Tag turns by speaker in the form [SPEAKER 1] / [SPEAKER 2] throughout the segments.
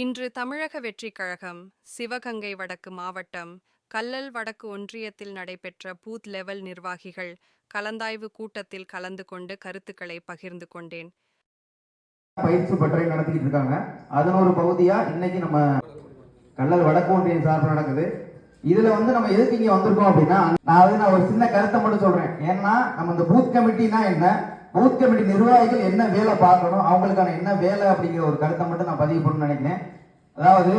[SPEAKER 1] இன்று தமிழக வெற்றிக் கழகம் சிவகங்கை வடக்கு மாவட்டம் கல்லல் வடக்கு ஒன்றியத்தில் நடைபெற்ற பூத் லெவல் நிர்வாகிகள் கலந்தாய்வு கூட்டத்தில் கலந்து கொண்டு கருத்துக்களை பகிர்ந்து கொண்டேன்.
[SPEAKER 2] பயிற்சி பட்டறை நடத்திக்கிட்டு இருக்காங்க. அதன் ஒரு பகுதியா இன்னைக்கு நம்ம கல்லல் வடக்கு ஒன்றியம் சார்பு நடக்குது. இதுல நம்ம எதுக்கு இங்க வந்திருக்கோம் அப்படின்னா, நான் ஒரு சின்ன கருத்தை மட்டும் சொல்றேன். ஏன்னா நம்ம இந்த பூத் கமிட்டினா என்ன, பூத் கமிட்டி நிர்வாகிகள் என்ன வேலை பார்க்கணும், அவங்களுக்கான என்ன வேலை அப்படிங்கிற ஒரு கருத்தை மட்டும் நான் பதிவு பண்ணணும்னு நினைக்கிறேன். அதாவது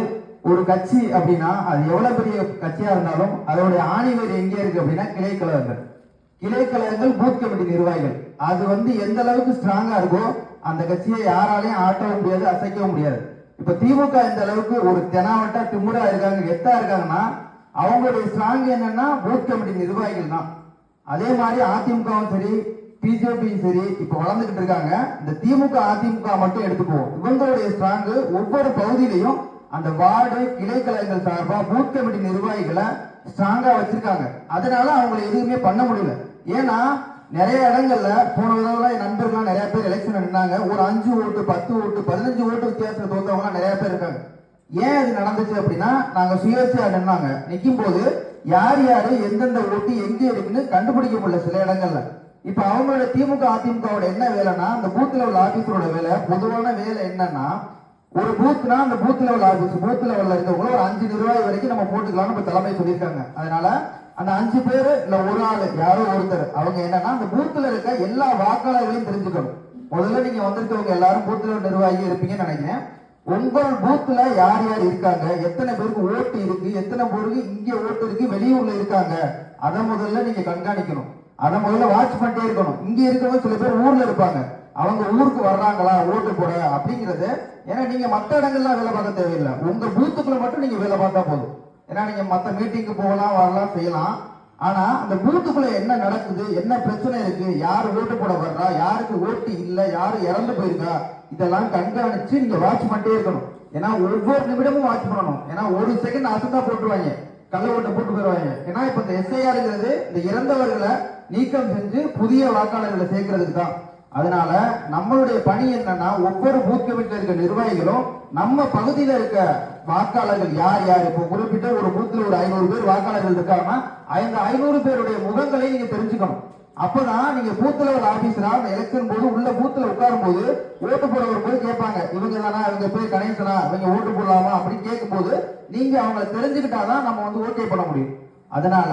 [SPEAKER 2] ஒரு கட்சி அப்படின்னா அது எவ்வளவு பெரிய கட்சியா இருந்தாலும் அதோடைய ஆணிவேர் எங்கே இருக்கு அப்படின்னா கிளை கழகங்கள். கிளை கழகங்கள் பூத் கமிட்டி நிர்வாகிகள் அது எந்த அளவுக்கு ஸ்ட்ராங்கா இருக்கோ அந்த கட்சியை யாராலையும் ஆட்டவும் முடியாது, அசைக்கவும் முடியாது. இப்ப திமுக இந்த அளவுக்கு ஒரு தெனாவட்டா திமுறா இருக்காங்க, எத்தா இருக்காங்கன்னா அவங்களுடைய ஸ்ட்ராங் என்னன்னா பூத் கமிட்டி நிர்வாகிகள் தான். அதே மாதிரி அதிமுகவும் சரி பிஜேபியும் சரி இப்ப வளர்ந்துகிட்டு இருக்காங்க. இந்த திமுக அதிமுக மட்டும் எடுத்துக்குவோம், இவங்களுடைய ஸ்ட்ராங் ஒவ்வொரு பகுதியிலையும் அந்த வார்டு கிளை கழகங்கள் சார்பா பூத் கமிட்டி நிர்வாகிகளை ஸ்ட்ராங்கா வச்சிருக்காங்க. அதனால அவங்களை எதுவுமே பண்ண முடியல. ஏன்னா நிறைய இடங்கள்ல போன தடவை என் நண்பர்கள் நிறைய பேர் எலெக்ஷன் நின்னாங்க. ஒரு 5 ஓட்டு 10 ஓட்டு 15 ஓட்டு வித்தியாசம் தோத்தவங்க நிறைய பேர் இருக்காங்க. ஏன் அது நடந்துச்சு அப்படின்னா, நாங்க சுயேட்சையா நின்னாங்க. நிக்கும் போது யார் யாரு எந்தெந்த ஓட்டு எங்க இருக்குன்னு கண்டுபிடிக்க முடியல சில இடங்கள்ல. இப்ப அவங்களோட திமுக அதிமுகவோட என்ன வேலைன்னா, அந்த பூத் லெவல் ஆபீஸரோட வேலை, பொதுவான வேலை என்னன்னா, ஒரு பூத்னா அந்த பூத் லெவல் ஆபீஸ், பூத் லெவல்ல இருக்கவங்க ஒரு 5 நிர்வாகி வரைக்கும் நம்ம போட்டுக்கலாம்னு நம்ம தலைமை சொல்லியிருக்காங்க. அதனால அந்த 5 பேரு இல்ல ஒரு ஆளு யாரோ ஒருத்தர் அவங்க என்னன்னா அந்த பூத்துல இருக்க எல்லா வாக்காளர்களையும் தெரிஞ்சுக்கணும். முதல்ல நீங்க வந்திருக்கவங்க எல்லாரும் பூத் லெவல் நிர்வாகி இருப்பீங்கன்னு நினைக்கிறேன். உங்கள் பூத்துல யார் யார் இருக்காங்க, எத்தனை பேருக்கு ஓட்டு இருக்கு, எத்தனை பேருக்கு இங்க ஓட்டு இருக்கு, வெளியூர்ல இருக்காங்க, அதை முதல்ல நீங்க கண்காணிக்கணும். அதை முதல்ல வாட்ச் பண்ணிட்டே இருக்கணும். இங்க இருக்கவங்க சில பேர் ஊர்ல இருப்பாங்க, அவங்க ஊருக்கு வர்றாங்களா ஓட்டு போட அப்படிங்கிறது. ஏன்னா நீங்க மற்ற இடங்கள்லாம் வேலை பார்க்க தேவையில்லை, உங்க பூத்துக்குள்ள மட்டும் நீங்க வேலை பார்த்தா போதும். ஏன்னா நீங்க மற்ற மீட்டிங்கு போகலாம் வரலாம் செய்யலாம், ஆனா அந்த பூத்துக்குள்ள என்ன நடக்குது, என்ன பிரச்சனை இருக்கு, யாரு ஓட்டு போட வர்றா, யாருக்கு ஓட்டு இல்ல, யாரு இறந்து போயிருக்கா, இதெல்லாம் கண்காணிச்சு நீங்க வாட்ச் பண்ணிட்டே இருக்கணும். ஏன்னா ஒவ்வொரு நிமிடமும் வாட்ச் பண்ணணும். ஏன்னா ஒரு செகண்ட் அசந்தா போட்டுருவாங்க, கள்ள ஓட்டை போட்டு போயிருவாங்க. ஏன்னா இப்ப இந்த எஸ்ஐஆருங்கிறது இந்த இறந்தவர்களை நீக்கம் செஞ்சு புதிய வாக்காளர்களை சேர்க்கறதுக்கு தான். அதனால நம்மளுடைய பணி என்னன்னா, ஒவ்வொரு பூத் கமிட்டியில் இருக்க நிர்வாகிகளும் நம்ம பகுதியில் இருக்க வாக்காளர்கள் யார் யார், இப்போ குறிப்பிட்ட ஒரு பூத்துல ஒரு 500 பேர் வாக்காளர்கள் இருக்காங்கன்னா அந்த 500 பேருடைய முகங்களை நீங்க தெரிஞ்சுக்கணும். அப்பதான் நீங்க பூத் லெவல் ஆபீசரா அந்த எலெக்ஷன் போது உள்ள பூத்துல உட்காரும் போது ஓட்டு போட வரும்போது கேட்பாங்க, இவங்க தானா, இவங்க பேர் கணேசனா, இவங்க ஓட்டு போடலாமா அப்படின்னு கேட்கும் போது நீங்க அவங்களை தெரிஞ்சுக்கிட்டாதான் நம்ம ஓகே பண்ண முடியும். அதனால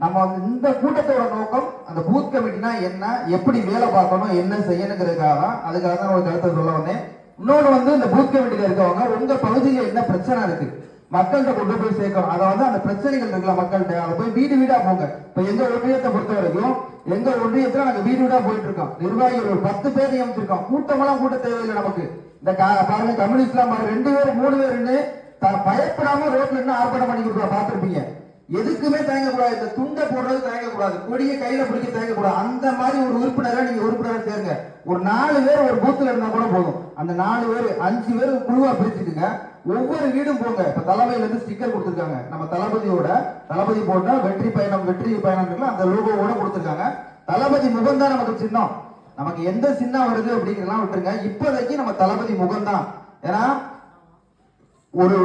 [SPEAKER 2] நம்ம இந்த கூட்டத்தோட நோக்கம் அந்த பூத் கமிட்டினா என்ன, எப்படி வேலை பார்க்கணும், என்ன செய்யணுங்கிறதுக்காக தான். அதுக்காக தான் ஒரு கருத்தை சொல்ல வந்தேன். இன்னொன்று இந்த பூத் கமிட்டியில இருக்கவங்க உங்க பகுதியில் என்ன பிரச்சனை இருக்கு மக்கள்கிட்ட கொண்டு போய் சேர்க்கணும். அதை அந்த பிரச்சனைகள் இருக்குல்ல மக்கள்கிட்ட, அதை போய் வீடு வீடா போங்க. இப்ப எங்க ஒன்றியத்தை பொறுத்த வரைக்கும் எங்க ஒன்றியத்துல நாங்க வீடு வீடா போயிட்டு இருக்கோம். நிர்வாகிகள் ஒரு 10 பேர் நியமிச்சிருக்கோம். கூட்டமெல்லாம் கூட்ட தேவையில்லை நமக்கு. இந்த பாருங்க கம்யூனிஸ்ட்லாம் 2 பேர் 3 பேர் பயப்படாம ரோட்ல இருந்து ஆர்ப்பாட்டம் பண்ணிக்கிட்டு பார்த்திருப்பீங்க. எதுக்குமே தயங்கக்கூடாது, இந்த துண்டை போடுறது தயங்கக்கூடாது, கொடியை கையில பிடிக்க தயங்கக்கூடாது. அந்த மாதிரி ஒரு உறுப்பினரை நீங்க உறுப்பினரை சேருங்க. ஒரு 4 பேர் ஒரு பூத்துல இருந்தா கூட போதும். அந்த 4 பேர் 5 பேர் குழுவா பிரிச்சுக்குங்க. ஒவ்வொரு வீடும் போங்க. இப்ப தலைமையில இருந்து ஸ்டிக்கர் கொடுத்துருக்காங்க, நம்ம தளபதி போட்டா வெற்றி பயணம் அந்த லோகோவோட கொடுத்துருக்காங்க. தளபதி முகம் தான் நமக்கு சின்னம். நமக்கு எந்த சின்னம் வருது அப்படிங்கிறதெல்லாம் விட்டுருங்க. இப்போதைக்கு நம்ம தளபதி முகம் தான். ஏன்னா ஒரு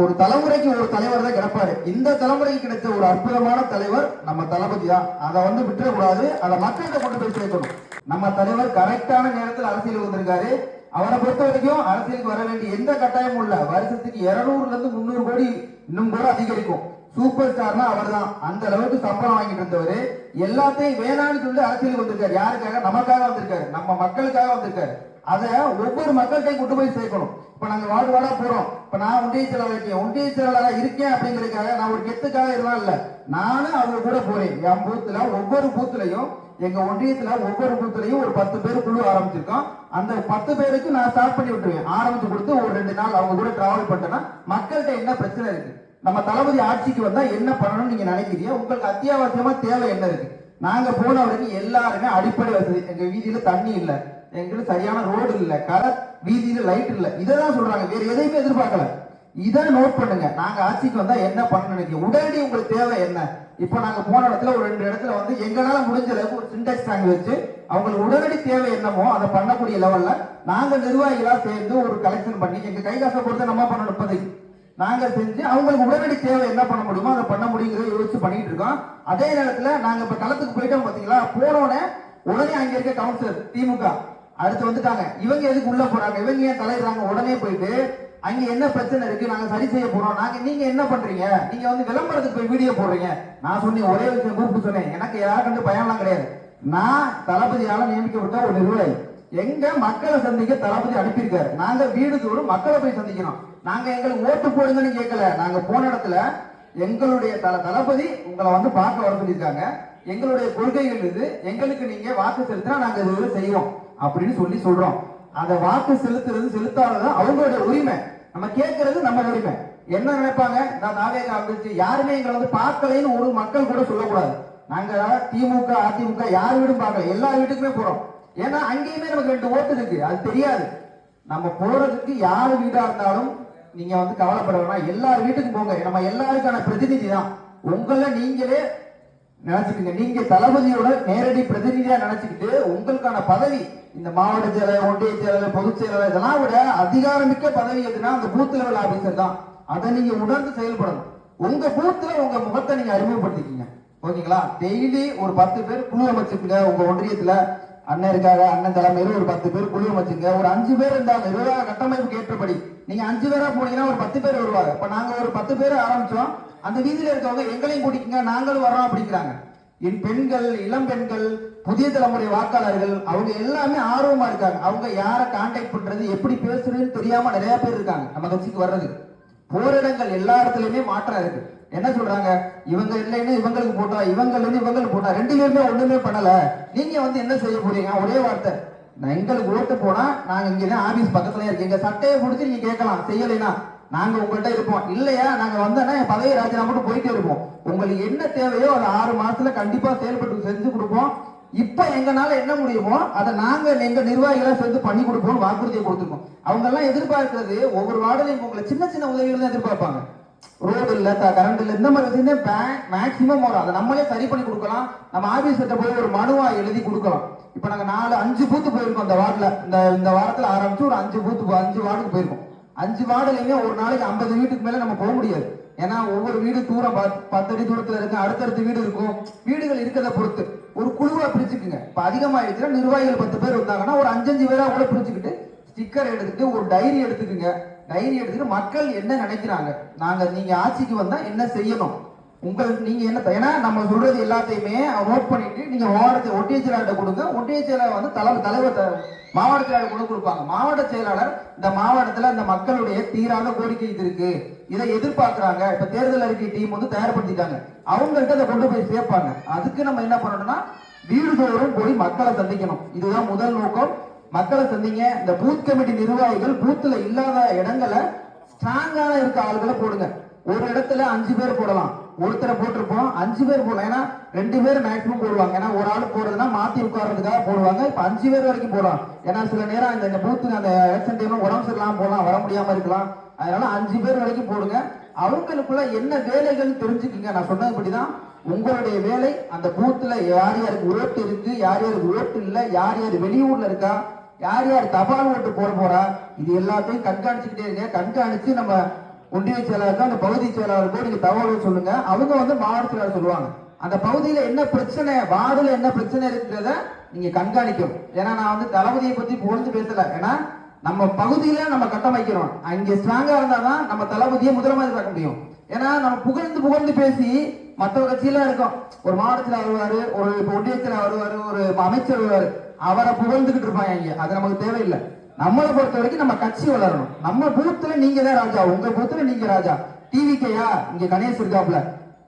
[SPEAKER 2] ஒரு தலைமுறைக்கு ஒரு தலைவர் தான் கிடைப்பாரு. இந்த தலைமுறைக்கு கிடைச்ச ஒரு அற்புதமான தலைவர் நம்ம தளபதி தான். அதை விட்டுறக்கூடாது, அதை மக்கள்கிட்ட கொண்டு போய் சேர்க்கணும். நம்ம தலைவர் கரெக்டான நேரத்தில் அரசியல் வந்திருக்காரு. அவரை பொறுத்த வரைக்கும் அரசியலுக்கு வர வேண்டிய எந்த கட்டாயமும் இல்ல. வருஷத்துக்கு 200 இருந்து 300 கோடி இன்னும் கூட அதிகரிக்கும். சூப்பர் ஸ்டார்னா அவர் தான். அந்த அளவுக்கு சம்பளம் வாங்கிட்டு இருந்தவர் எல்லாத்தையும் வேணான்னு சொல்லி அரசியலுக்கு வந்திருக்காரு. யாருக்காக? நமக்காக வந்திருக்காரு, நம்ம மக்களுக்காக வந்திருக்காரு. அதை ஒவ்வொரு மக்கள்கிட்டையும் கொண்டு போய் சேர்க்கணும். இப்ப நாங்க வார்டு வார்டா போறோம். இப்ப நான் ஒன்றிய செயலாளரா இருக்கேன் அப்படிங்கிறதுக்காக நான் ஒரு கெத்துக்காக இதெல்லாம் இல்ல. நானும் அவங்க கூட போறேன். என் பூத்துல ஒவ்வொரு பூத்துலையும், எங்க ஒன்றியத்துல ஒவ்வொரு பூத்துலையும் ஒரு 10 பேர் குழு ஆரம்பிச்சிருக்கோம். அந்த 10 பேருக்கு நான் ஸ்டார்ட் பண்ணி விட்டுருவேன். ஆரம்பிச்சு கொடுத்து ஒரு 2 நாள் அவங்க கூட டிராவல் பண்ணிட்டேன்னா மக்கள்கிட்ட என்ன பிரச்சனை இருக்கு, நம்ம தளபதி ஆட்சிக்கு வந்தா என்ன பண்ணணும்னு நீங்க நினைக்கிறீங்க, உங்களுக்கு அத்தியாவசியமா தேவை என்ன இருக்கு. நாங்க போன வரைக்கும் எல்லாருமே அடிப்படை வசதி, எங்க வீதியில தண்ணி இல்ல, எங்களுக்கு சரியான ரோடு இல்ல, கலர் வீதியில லைட் இல்ல, இதான் சொல்றாங்க. வேற எதையுமே எதிர்பார்க்கல. இதை நோட் பண்ணுங்க. நாங்க ஆட்சிக்கு வந்தா என்ன பண்ண நினைக்கிறோம், உடனடி உங்களுக்கு தேவை என்ன. இப்போ நாங்க போன இடத்துல ஒரு 2 இடத்துல வந்து எங்களால முடிஞ்ச அளவுக்கு ஒரு சிண்டெக்ஸ் டேங்க் வச்சு அவங்களுக்கு உடனடி தேவை என்னமோ அதை பண்ணக்கூடிய லெவல்ல நாங்க நிர்வாகிகளா சேர்ந்து ஒரு கலெக்ஷன் பண்ணி எங்க கை காசை பொறுத்து நம்ம பண்ணணும். இப்போதைக்கு நாங்க செஞ்சு அவங்களுக்கு உடனடி தேவை என்ன பண்ண முடியுமோ அதை பண்ண முடியுங்கிறத யோசிச்சு பண்ணிட்டு இருக்கோம். அதே நேரத்துல நாங்க இப்ப களத்துக்கு போயிட்டோம் பாத்தீங்களா, போனோடனே உடனே அங்க இருக்க கவுன்சிலர் திமுக அடுத்து வந்துட்டாங்க. இவங்க எதுக்கு உள்ள போறாங்க, இவங்க ஏன் தலையிடுறாங்க, உடனே போயிட்டு அங்க என்ன பிரச்சனை இருக்கு நாங்க சரி செய்ய போறோம். நீங்க என்ன பண்றீங்க, நீங்க வந்து விளம்பரத்துக்கு போய் வீடியோ போடுறீங்க. நான் சொன்னேன் ஒரே விஷயம் கூப்பிட்டு சொன்னேன், எனக்கு யாரும் கண்டு பயம்லாம் கிடையாது. நான் தளபதியால நியமிக்கப்பட்ட ஒரு நிர்வாகி. எங்க மக்களை சந்திக்க தளபதி அனுப்பியிருக்காரு. நாங்க வீடு தோறும் மக்களை போய் சந்திக்கணும். நாங்க எங்களுக்கு ஓட்டு போடுங்கன்னு கேட்கல. நாங்க போன இடத்துல எங்களுடைய தளபதி உங்களை வந்து பார்க்க வர சொல்லியிருக்காங்க. எங்களுடைய கொள்கைகள் இது, எங்களுக்கு நீங்க வாக்கு செலுத்தினா நாங்க இது செய்வோம் அப்படின்னு சொல்லி சொல்றோம். அந்த வாக்கு செலுத்துறது செலுத்தாதது அவங்களுடைய உரிமை, நம்ம கேட்கறது நம்ம உரிமை. என்ன நினைப்பாங்க, நான் தாவேக ஆரம்பிச்சு யாருமே எங்களை வந்து பார்க்கலைன்னு ஒரு மக்கள் கூட சொல்லக்கூடாது. நாங்க திமுக அதிமுக யார் வீடும் பார்க்கல, எல்லா வீட்டுக்குமே போறோம். ஏன்னா அங்கேயுமே நமக்கு 2 ஓட்டு இருக்கு, அது தெரியாது. நம்ம போறதுக்கு யார் வீடா இருந்தாலும் நீங்க வந்து கவலைப்பட வேணாம், எல்லார் வீட்டுக்கும் போங்க. நம்ம எல்லாருக்கான பிரதிநிதி தான். உங்களை நீங்களே நினைச்சுக்கீங்க, நீங்க தளபதியோட நேரடி பிரதிநிதியா நினைச்சுக்கிட்டு உங்களுக்கான பதவி இந்த மாவட்ட செயலர், ஒன்றிய செயலர், பொதுச் செயலர் இதெல்லாம் விட அதிகாரமிக்க பதவி எதுனா அந்த பூத் லெவல் ஆபீசர் தான். அதை நீங்க உணர்ந்து செயல்படணும். உங்க பூத்துல உங்க முகத்தை நீங்க அறிமுகப்படுத்திக்கீங்க. ஓகேங்களா? டெய்லி ஒரு 10 பேர் குழு அமைச்சுக்குங்க. உங்க ஒன்றியத்துல அண்ணன் இருக்காங்க, அண்ணன் தலைமையில ஒரு 10 பேர் குழு அமைச்சுங்க. ஒரு 5 பேர் இருந்தாங்க நிர்வாக கட்டமைப்புக்கு ஏற்றபடி. நீங்க 5 பேரா போனீங்கன்னா ஒரு 10 பேர் வருவாங்க. இப்ப நாங்க ஒரு 10 பேர் ஆரம்பிச்சோம். அந்த வீதியில இருக்கவங்க எங்களையும் கூட்டிக்கங்க, நாங்களும் வரோம் அப்படிங்கிறாங்க. என் பெண்கள், இளம் பெண்கள், புதிய தலைமுறை வாக்காளர்கள் அவங்க எல்லாமே ஆர்வமா இருக்காங்க. அவங்க யாரை கான்டாக்ட் பண்றது, எப்படி பேசுறதுன்னு தெரியாம நிறைய பேர் இருக்காங்க நம்ம கட்சிக்கு வர்றதுக்கு. போற இடங்கள் எல்லா இடத்துலயுமே மாற்றம் இருக்கு. என்ன சொல்றாங்க, இவங்க இல்லைன்னு இவங்களுக்கு போட்டா, இவங்களுக்கு இவங்களுக்கு போட்டா, 2 பேருமே ஒண்ணுமே பண்ணல, நீங்க வந்து என்ன செய்ய போறீங்க, ஒரே வார்த்தை, நான் எங்களுக்கு ஓட்டு போனா நாங்க இங்கதான் ஆபீஸ் பக்கத்துல இருக்கு, எங்க சட்டையை பிடிச்சி நீங்க கேட்கலாம், செய்யலைன்னா நாங்க உங்கள்கிட்ட இருப்போம், இல்லையா நாங்க வந்தோன்னா என் பதவி ராஜினாமா மட்டும் போயிட்டே இருப்போம். உங்களுக்கு என்ன தேவையோ அதை 6 மாசத்துல கண்டிப்பா செயல்பட்டு செஞ்சு கொடுப்போம். இப்ப எங்கனால என்ன முடியுமோ அதை நாங்க எங்க நிர்வாகிகளா சேர்ந்து பண்ணி கொடுப்போம் வாக்குறுதியை கொடுத்துருக்கோம். அவங்க எல்லாம் எதிர்பார்க்கிறது ஒவ்வொரு வார்டிலையும் உங்களை சின்ன சின்ன உதவிகள் தான் எதிர்பார்ப்பாங்க. ரோடு இல்ல, கரண்ட் இல்ல, இந்த மாதிரி விஷயம் மேக்சிமம் வரும். அதை நம்மளே சரி பண்ணி கொடுக்கலாம். நம்ம ஆபீஸ் கிட்ட போய் ஒரு மனுவா எழுதி கொடுக்கலாம். இப்ப நாங்க 4-5 பூத்து போயிருக்கோம் அந்த வார்டுல. இந்த வாரத்துல ஆரம்பிச்சு ஒரு 5 வார்டுக்கு போயிருக்கோம். 5 வார்டுலயுமே ஒரு நாளைக்கு 50 வீட்டுக்கு மேல நம்ம போக முடியாது. ஏன்னா ஒவ்வொரு வீடு தூரம் 10 அடி தூரத்துல இருக்கு, அடுத்தடுத்த வீடு இருக்கும். வீடுகள் இருக்கிறத பொறுத்து ஒரு குழுவா பிரிச்சுக்குங்க. இப்ப அதிகமாயிடுச்சுன்னா நிர்வாகிகள் 10 பேர் இருந்தாங்கன்னா ஒரு 5-5 பேரா கூட பிரிச்சுக்கிட்டு ஸ்டிக்கர் எடுத்துட்டு ஒரு டைரி எடுத்துக்குங்க. டைரி எடுத்துட்டு மக்கள் என்ன நினைக்கிறாங்க, நீங்க ஆட்சிக்கு வந்தா என்ன செய்யணும், நீங்க என்ன, ஏன்னா நம்ம சொல்றது எல்லாத்தையுமே நோட் பண்ணிட்டு நீங்க ஒன்றிய செயலாளர்கிட்ட கொடுங்க. ஒன்றிய செயலாளர் வந்து தலைவர் மாவட்ட செயலாளர் கொண்டு கொடுப்பாங்க. மாவட்ட செயலாளர் இந்த மாவட்டத்துல இந்த மக்களுடைய தீராத கோரிக்கை இது இருக்கு, இதை எதிர்பார்க்கிறாங்க, இப்ப தேர்தல் அறிக்கை டீம் வந்து தயார்படுத்திட்டாங்க, அவங்கள்ட்ட அதை கொண்டு போய் சேர்ப்பாங்க. அதுக்கு நம்ம என்ன பண்ணணும்னா வீடு தோறும் போய் மக்களை சந்திக்கணும். இதுதான் முதல் நோக்கம். மக்களை சந்திங்க. இந்த பூத் கமிட்டி நிர்வாகிகள் பூத்துல இல்லாத இடங்களை ஸ்ட்ராங்கான இருக்க ஆளுகளை போடுங்க. ஒரு இடத்துல 5 பேர் போடலாம், ஒருத்தரை போட்டிருப்போம் 5 பேர் போடலாம். ஏன்னா 2 பேர் மேக்சிமம் போடுவாங்க. ஏன்னா ஒரு ஆள் போடுறதுன்னா மாத்தி உட்கார்றதுக்காக போடுவாங்க. இப்ப 5 பேர் வரைக்கும் போடலாம். ஏன்னா சில நேரம் இந்த பூத்து அந்த எலெக்ஷன் டைம்ல உடம்பு சரியில்லாம போடலாம், வர முடியாம இருக்கலாம். அதனால 5 பேர் வரைக்கும் போடுங்க. அவங்களுக்குள்ள என்ன வேலைகள் தெரிஞ்சுக்குங்க. நான் சொன்னதுபடிதான் உங்களுடைய வேலை. அந்த பூத்துல யார் யாருக்கு ஓட்டு இருக்கு, யார் யாருக்கு ஓட்டு இல்லை, யார் யார் வெளியூர்ல இருக்கா, யார் யார் தபால் ஓட்டு போறா, இது எல்லாத்தையும் கண்காணிச்சுக்கிட்டே இருங்க. கண்காணிச்சு நம்ம ஒன்றிய செயலாளருக்கு அந்த பகுதி செயலாளருக்கும் நீங்க தகவல் சொல்லுங்க. அவங்க வந்து மாவட்ட செயலாளர் சொல்லுவாங்க. அந்த பகுதியில என்ன பிரச்சனை, வார்டுல என்ன பிரச்சனை இருக்கிறத நீங்க கண்காணிக்கும். ஏன்னா நான் வந்து தளபதியை பத்தி புகழ்ந்து பேசல. ஏன்னா நம்ம பகுதியில நம்ம கட்டமைக்கிறோம். அங்க ஸ்ட்ராங்கா இருந்தாதான் நம்ம தளபதியை முதலமைச்சர் பார்க்க முடியும். ஏன்னா நம்ம புகழ்ந்து பேசி மற்ற கட்சியெல்லாம் இருக்கும். ஒரு மாவட்டத்தில் வருவாரு, ஒரு ஒன்றியத்தில் வருவாரு, ஒரு அமைச்சர் வருவாரு, அவரை புகழ்ந்துகிட்டு இருப்பாங்க. அது நமக்கு தேவையில்லை. நம்மளை பொறுத்த வரைக்கும் நம்ம கட்சி வளரணும். நம்ம பூத்துல நீங்க தான் ராஜா, உங்க பூத்துல நீங்க ராஜா. டிவிக்கையா இங்க கணேஷ் இருக்காப்ல,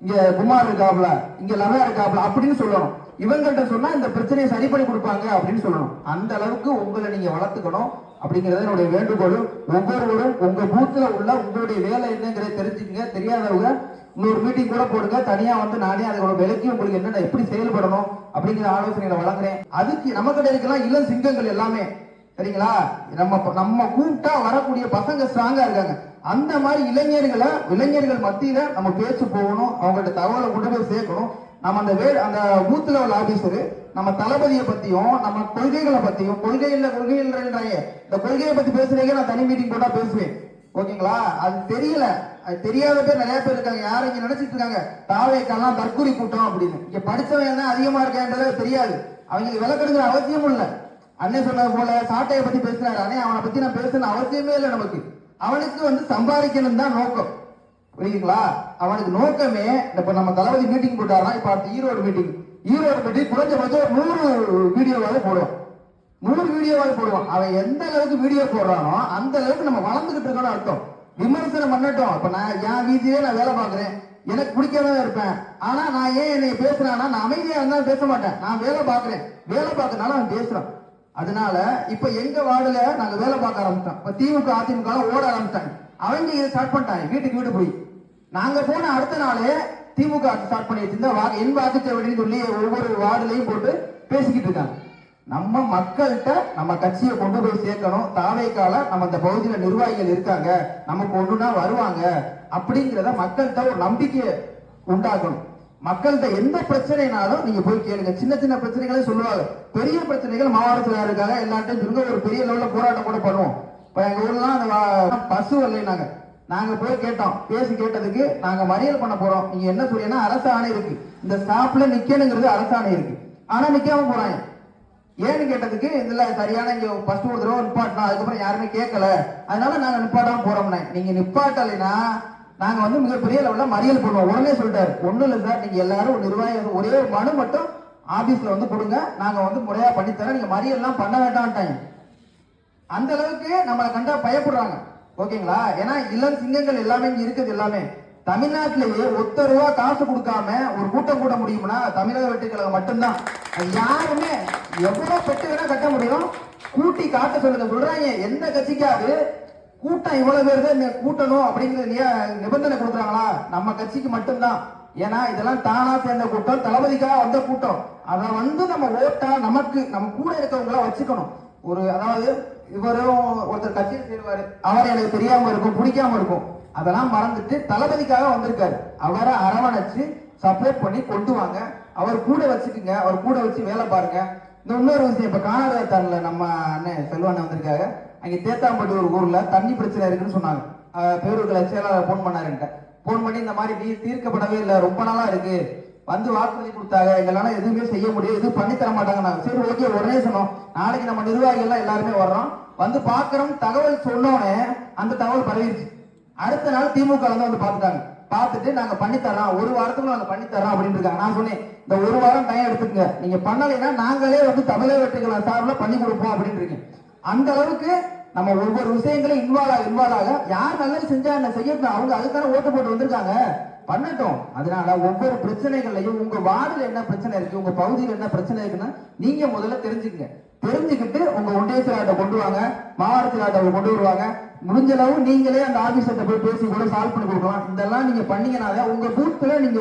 [SPEAKER 2] இங்க குமார் இருக்காப்ல, இங்க லதா இருக்காப்ல அப்படின்னு சொல்லணும். இவங்கள்ட்ட சொன்னா இந்த பிரச்சனையை சரி பண்ணி கொடுப்பாங்க அப்படின்னு சொல்லணும். அந்த அளவுக்கு உங்களை நீங்க வளர்த்துக்கணும் அப்படிங்கறது என்னுடைய வேண்டுகோள். ஒவ்வொருவரும் உங்க பூத்துல உள்ள உங்களுடைய வேலை என்னங்கிறத தெரிஞ்சுக்கங்க. தெரியாதவங்க இன்னொரு மீட்டிங் கூட போடுங்க. தனியா வந்து நானே அதோட விலைக்கு உங்களுக்கு என்னென்ன எப்படி செயல்படணும் அப்படிங்கிற ஆலோசனைகளை வழங்குறேன். அதுக்கு நம்ம கிட்ட இருக்கலாம் இளம் சிங்கங்கள் எல்லாமே, சரிங்களா? நம்ம கூப்பிட்டா வரக்கூடிய பசங்க ஸ்ட்ராங்கா இருக்காங்க. அந்த மாதிரி இளைஞர்கள் மத்தியில நம்ம பேச்சு போகணும், அவங்கள்ட்ட தகவலை கொண்டு போய் சேர்க்கணும். நம்ம அந்த பூத் லெவல் ஆபீசர் நம்ம தளபதியை பத்தியும் நம்ம கொள்கைகளை பத்தியும் கொள்கைன்றாங்க, இந்த கொள்கையை பத்தி பேசுறீங்க, நான் தனி மீட்டிங் போட்டா பேசுவேன். ஓகேங்களா? அது தெரியல, அது தெரியாத பேர் நிறைய பேர் இருக்காங்க. யாரும் இங்க நினைச்சிட்டு இருக்காங்க தாவேக்கெல்லாம் தற்கொலை கூட்டம் அப்படின்னு. இங்க படிச்சவன் தான் அதிகமா இருக்கேன்றது தெரியாது, அவங்களுக்கு விளக்கெடுக்கிற அவசியமும் இல்லை. அண்ணன் சொன்னது போல சாட்டையை பத்தி பேசுறாரு, அண்ணே அவனை பத்தி நான் பேசணும் அவசியமே இல்லை. நமக்கு அவனுக்கு சம்பாதிக்கணும் தான் நோக்கம், புரியுதுங்களா? அவனுக்கு நோக்கமே இப்ப நம்ம தளபதி மீட்டிங் போட்டாருன்னா, இப்ப அடுத்த ஈரோடு மீட்டிங் குறைஞ்சபட்சம் 100 வீடியோவாவது போடுவோம், 100 வீடியோவாவது போடுவான். அவன் எந்த அளவுக்கு வீடியோ போடுறானோ அந்த அளவுக்கு நம்ம வளர்ந்துகிட்டு இருக்கோம்னு அர்த்தம். விமர்சனம் பண்ணட்டும். இப்ப நான் என் வீதியிலே நான் வேலை பார்க்கிறேன், எனக்கு பிடிக்காம இருப்பேன். ஆனா நான் ஏன் என்னை பேசுறான்னா, நான் அமைதியா இருந்தாலும் பேச மாட்டேன். நான் வேலை பார்க்கறதுனால அவன் பேசுறான். அதனால இப்ப எங்க வார்டுல நாங்க வேலை பார்க்க ஆரம்பிச்சோம். இப்ப திமுக அதிமுக ஓட ஆரம்பிச்சிட்டாங்க. அவங்க இதை ஸ்டார்ட் பண்ணிட்டாங்க, வீட்டுக்கு வீடு போய். நாங்க போன அடுத்த நாளே திமுக ஸ்டார்ட் பண்ணி வச்சிருந்தா என் வாக்குச்சாவடின்னு சொல்லி ஒவ்வொரு வார்டுலையும் போட்டு பேசிக்கிட்டு இருக்காங்க. நம்ம மக்கள்கிட்ட நம்ம கட்சியை கொண்டு போய் சேர்க்கணும். தாவேக்கால நம்ம இந்த பகுதியில நிர்வாகிகள் இருக்காங்க, நமக்கு ஒண்ணுனா வருவாங்க அப்படிங்கிறத மக்கள்கிட்ட ஒரு நம்பிக்கையை உண்டாக்கணும். மக்கள்கிட்ட எந்த பிரச்சனைனாலும் நீங்க போய் கேளுங்க. சின்ன சின்ன பிரச்சனைகளே சொல்லுவாங்க, பெரிய பிரச்சனைகள் மாவட்டத்தில் இருக்காங்க, எல்லாத்தையும் திரும்ப ஒரு பெரிய லெவல்ல போராட்டம் கூட பண்ணுவோம். இப்ப எங்க ஊர்லாம் அந்த பசு வரலைனாங்க, நாங்க போய் கேட்டோம். பேசி கேட்டதுக்கு நாங்க மறியல் பண்ண போறோம். நீங்க என்ன சொல்றீங்கன்னா அரசு ஆணை இருக்கு, இந்த ஸ்டாப்ல நிக்கணுங்கிறது அரசு ஆணை இருக்கு, ஆனா நிக்காம போறாங்க. ஏன்னு கேட்டதுக்கு இதுல சரியான இங்க ஃபர்ஸ்ட் ஒரு தடவை நிப்பாட்டணும், அதுக்கப்புறம் யாருமே கேட்கல, அதனால நாங்க நிப்பாட்டாம போறோம்னா. நீங்க நிப்பாட்டலைன்னா நாங்க மிகப்பெரிய லெவல்ல மறியல் பண்ணுவோம். உடனே சொல்லிட்டாரு, ஒண்ணும் இல்லை சார், நீங்க எல்லாரும் நிர்வாகி ஒரே ஒரு மனு மட்டும் ஆபீஸ்ல கொடுங்க, நாங்க முறையா பண்ணித்தரோம், நீங்க மறியல் எல்லாம் பண்ண வேண்டாம்ட்டாங்க. அந்த அளவுக்கு நம்மளை கண்டா பயப்படுறாங்க. ஓகேங்களா? ஏன்னா இளம் சிங்கங்கள் எல்லாமே இங்க இருக்குது. எல்லாமே தமிழ்நாட்டிலேயே ₹1 காசு கொடுக்காம ஒரு கூட்டம் கூட முடியும்னா தமிழக வெற்றி கழகம் மட்டும்தான். யாருமே எவ்வளவு பெட்டு வேணா கட்ட முடியும், கூட்டி காட்ட சொல்லுங்க. சொல்றாங்க எந்த கட்சிக்காவது கூட்டம் இவ்வளவு பேர் தான் கூட்டணும் அப்படிங்கிற நிபந்தனை கொடுக்குறாங்களா? நம்ம கட்சிக்கு மட்டும்தான். ஏன்னா இதெல்லாம் தானா சேர்ந்த கூட்டம், தளபதிக்காக வந்த கூட்டம். அதை நம்ம ஓட்டா நமக்கு நம்ம கூட இருக்கவங்களா வச்சுக்கணும். அதாவது இவரும் ஒருத்தர் கட்சியில் சேருவாரு, அவர் எனக்கு தெரியாம இருக்கும், பிடிக்காம இருக்கும், அதெல்லாம் மறந்துட்டு தளபதிக்காக வந்திருக்காரு, அவரை அரவணைச்சு சப்போர்ட் பண்ணி கொண்டு வாங்க, அவர் கூட வச்சுக்குங்க, அவர் கூட வச்சு வேலை பாருங்க. இந்த இன்னொரு விஷயம், இப்ப காணாத நம்ம அண்ணன் செல்வாண்ணன் வந்திருக்காங்க. அங்க தேத்தாம்பட்டி ஒரு ஊர்ல தண்ணி பிரச்சனை இருக்குன்னு சொன்னாங்க. பேரூர்களை செயலாளர் போன் பண்ணாருன்ட்ட போன் பண்ணி இந்த மாதிரி தீர்க்கப்படவே இல்லை, ரொம்ப நாளா இருக்கு, வாக்குறுதி கொடுத்தாங்க, எங்களால எதுவுமே செய்ய முடியும், எதுவும் பண்ணி தர மாட்டாங்க. சரி ஓகே, உடனே சொன்னோம், நாளைக்கு நம்ம நிர்வாகிகள் எல்லாம் எல்லாருமே வர்றோம், பாக்குறோம். தகவல் சொன்னோன்னே அந்த தகவல் பரவிடுச்சு. அடுத்த நாள் திமுக பார்த்துட்டாங்க. பார்த்துட்டு நாங்க பண்ணித்தரோம், ஒரு வாரத்துக்குள்ள நாங்க பண்ணித்தரோம் அப்படின்னு இருக்காங்க. நான் சொன்னேன், இந்த ஒரு வாரம் டைம் எடுத்துக்கங்க, நீங்க பண்ணலைன்னா நாங்களே தமிழக வெற்றிகளை சார்பில் பண்ணி கொடுப்போம் அப்படின்னு இருக்கேன். அந்த அளவுக்கு நம்ம ஒவ்வொரு விஷயங்களும் இன்வால்வ் ஆக யார் நல்லது செஞ்சா என்ன செய்யணும், அவங்க அதுக்கான ஓட்டு போட்டு வந்திருக்காங்க, பண்ணட்டும். அதனால ஒவ்வொரு பிரச்சனைகளையும் உங்க வார்டுல என்ன பிரச்சனை இருக்கு, உங்க பகுதியில் என்ன பிரச்சனை இருக்குன்னா நீங்க முதல்ல தெரிஞ்சுக்கிட்டு உங்க ஒன்றிய செயலாளர்கிட்ட கொண்டு வாங்க, மாவட்ட செயலாளர்கிட்ட கொண்டு வருவாங்க. முடிஞ்ச அளவு நீங்களே அந்த ஆபீசர்கிட்ட போய் பேசி கூட சால்வ் பண்ணி கொடுக்கலாம். இதெல்லாம் நீங்க பண்ணீங்கன்னாலே உங்க பூத்துல நீங்க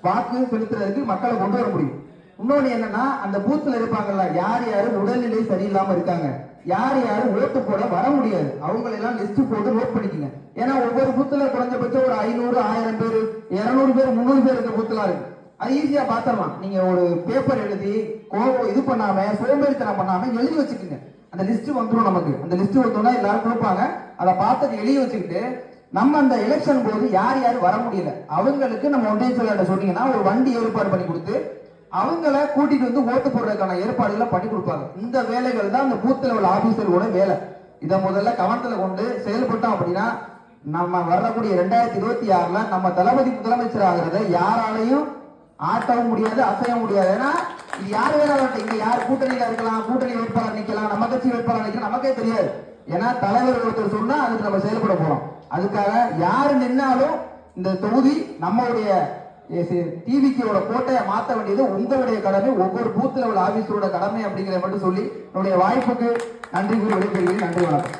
[SPEAKER 2] வாக்கு செலுத்துறதுக்கு மக்களை கொண்டு வர முடியும். இன்னொன்னு என்னன்னா, அந்த பூத்துல இருப்பாங்கல்ல, யார் உடல்நிலை சரியில்லாம இருக்காங்க, யார் ஓட்டு போட வர முடியாது, அவங்க எல்லாம் லிஸ்ட் போட்டு நோட் பண்ணிக்கங்க. ஏன்னா ஒவ்வொரு பூத்துல குறைஞ்சபட்சம் ஒரு 500, 1000 பேர், 200 பேர், 300 பேர் இருக்க பூத்துலாம் இருக்கு. அது ஈஸியா பாத்திரலாம். நீங்க ஒரு பேப்பர் எழுதி இது பண்ணாம சோம்பேறித்தனம் பண்ணாம எழுதி வச்சுக்கோங்க. அந்த லிஸ்ட் வந்துடும் நமக்கு. அந்த லிஸ்ட் வந்தோம்னா எல்லாரும் கொடுப்பாங்க, அதை பார்த்து எழுதி வச்சுக்கிட்டு நம்ம அந்த எலெக்ஷன் போது யார் வர முடியல அவங்களுக்கு நம்ம ஒன்றிய செயலாளர் சொன்னீங்கன்னா ஒரு வண்டி ஏற்பாடு பண்ணி கொடுத்து அவங்கள கூட்டிட்டு ஓட்டு போடுறதுக்கான ஏற்பாடுகளை பண்ணி கொடுப்பாங்க. இந்த வேலைகள் தான் அந்த பூத் லெவல் ஆபீசரோட வேலை. இதை முதல்ல கவனத்துல கொண்டு செயல்பட்டோம் அப்படின்னா நம்ம வரக்கூடிய 2026 நம்ம தளபதி முதலமைச்சர் ஆகிறத யாராலையும் ஆட்டவும் முடியாது, அசைய முடியாது. ஏன்னா இது யார் வேணாலும், இங்க யார் கூட்டணியில இருக்கலாம், கூட்டணி வேட்பாளர் நிக்கலாம், நம்ம கட்சி வேட்பாளர் நிக்கலாம், நமக்கே தெரியாது. ஏன்னா தலைவர் ஒருத்தர் சொன்னா அதுக்கு நம்ம செயல்பட போறோம். அதுக்காக யாரு நின்னாலும் இந்த தொகுதி நம்மளுடைய டிவிக்கோட கோட்டையை மாற்ற வேண்டியது உங்களுடைய கடமை, ஒவ்வொரு பூத் லெவல் ஆபீஸரோட கடமை அப்படிங்கிறத மட்டும் சொல்லி என்னுடைய வாய்ப்புக்கு நன்றி கூறி விடைபெறுகிறேன். நன்றி, வணக்கம்.